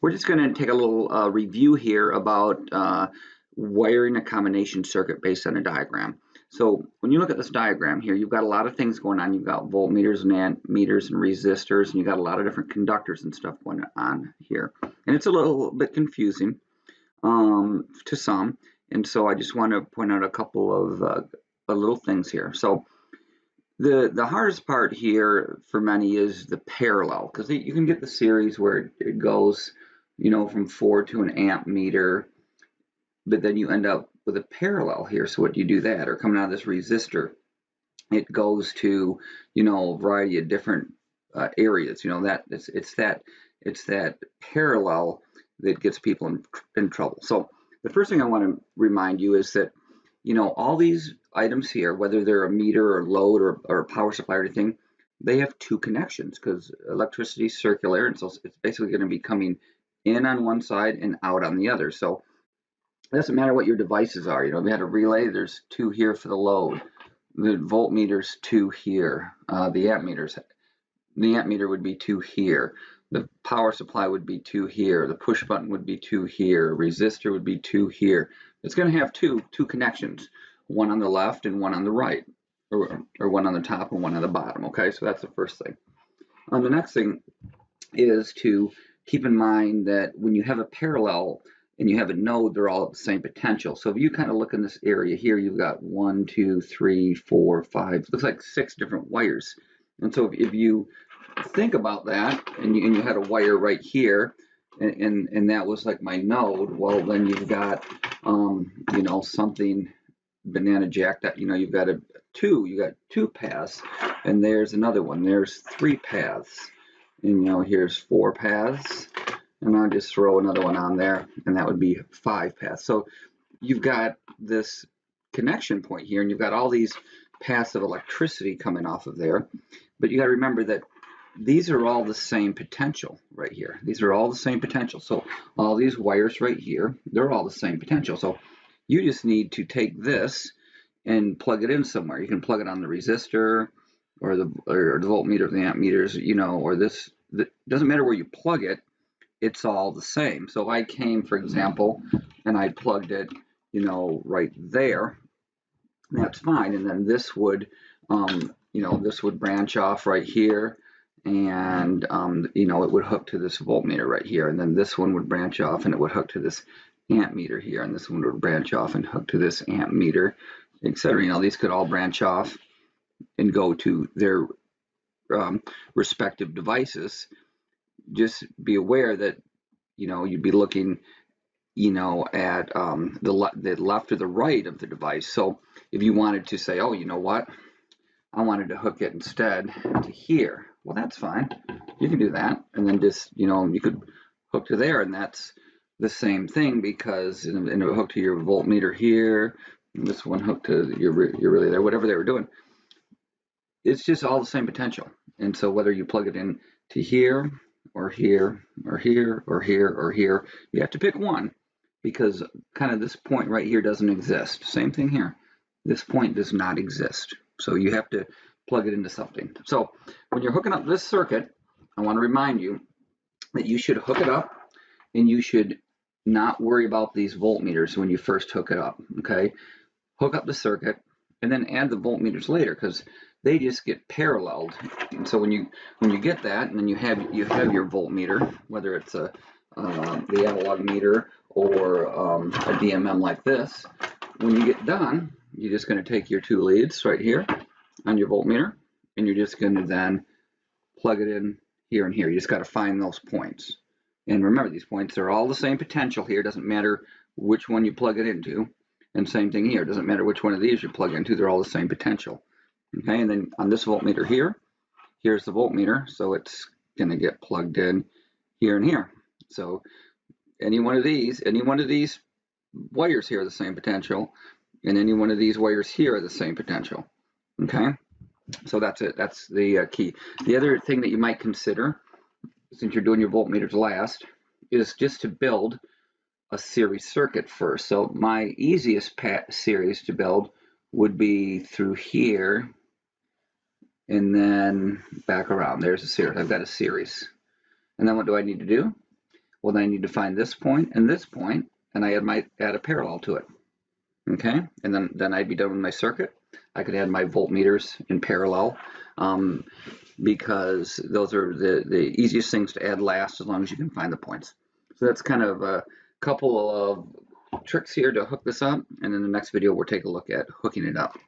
We're just going to take a little review here about wiring a combination circuit based on a diagram. So when you look at this diagram here, you've got a lot of things going on. You've got voltmeters and ammeters and resistors, and you've got a lot of different conductors and stuff going on here. And it's a little bit confusing to some. And so I just want to point out a couple of little things here. So the hardest part here for many is the parallel, because you can get the series where it goes, you know, from 4 to an amp meter, but then you end up with a parallel here. So what do you do that? Or coming out of this resistor, it goes to, you know, a variety of different areas. You know, that it's that parallel that gets people in trouble. So the first thing I want to remind you is that, you know, all these items here, whether they're a meter or load or a power supply or anything, they have two connections because electricity is circular, and so it's basically going to be coming in on one side and out on the other. So it doesn't matter what your devices are. You know, if you had a relay, there's two here for the load. The voltmeters, two here. The amp meter would be two here. The power supply would be two here. The push button would be two here. Resistor would be two here. It's going to have two connections, one on the left and one on the right, or one on the top and one on the bottom. Okay, so that's the first thing. The next thing is to keep in mind that when you have a parallel and you have a node, they're all at the same potential. So if you kind of look in this area here, you've got 1, 2, 3, 4, 5, looks like 6 different wires. And so if you think about that, and you had a wire right here, and that was like my node, well, then you've got, you know, something banana jack that, you know, you've got you got 2 paths, and there's another one, there's 3 paths, and, you know, here's 4 paths, and I'll just throw another one on there, and that would be 5 paths. So you've got this connection point here, and you've got all these paths of electricity coming off of there, but you got to remember that these are all the same potential right here. These are all the same potential. So all these wires right here, they're all the same potential. So you just need to take this and plug it in somewhere. You can plug it on the resistor or the voltmeter, the amp meters, you know, or this. It doesn't matter where you plug it, it's all the same. So if I came, for example, and I plugged it, you know, right there, that's fine. And then this would, you know, this would branch off right here, and you know, it would hook to this voltmeter right here, and then this one would branch off and it would hook to this amp meter here, and this one would branch off and hook to this amp meter, etc. You know, these could all branch off and go to their respective devices. Just be aware that, you know, you'd be looking, you know, at the left or the right of the device. So if you wanted to say, oh, you know what, I wanted to hook it instead to here, well, that's fine. You can do that, and then just, you know, you could hook to there, and that's the same thing, because and it would hook to your voltmeter here, and this one hooked to your relay there, whatever they were doing. It's just all the same potential. And so whether you plug it in to here or here or here or here or here, you have to pick one, because kind of this point right here doesn't exist. Same thing here. This point does not exist. So you have to plug it into something. So when you're hooking up this circuit, I want to remind you that you should hook it up, and you should not worry about these voltmeters when you first hook it up. Okay, hook up the circuit and then add the voltmeters later, because they just get paralleled. And so when you get that, and then you have your voltmeter, whether it's the analog meter or a DMM like this, when you get done, you're just going to take your 2 leads right here on your voltmeter, and you're just going to then plug it in here and here. You just got to find those points. And remember, these points are all the same potential here. It doesn't matter which one you plug it into. And same thing here. It doesn't matter which one of these you plug into. They're all the same potential. Okay, and then on this voltmeter here, here's the voltmeter. So it's going to get plugged in here and here. So any one of these wires here are the same potential, and any one of these wires here are the same potential. Okay, so that's it. That's the key. The other thing that you might consider, since you're doing your voltmeters last, is just to build a series circuit first. So my easiest series to build would be through here and then back around. There's a series. I've got a series. And then what do I need to do? Well, then I need to find this point, and I might add a parallel to it. Okay, and then I'd be done with my circuit. I could add my voltmeters in parallel, because those are the easiest things to add last, as long as you can find the points. So that's kind of a couple of tricks here to hook this up, and in the next video we'll take a look at hooking it up.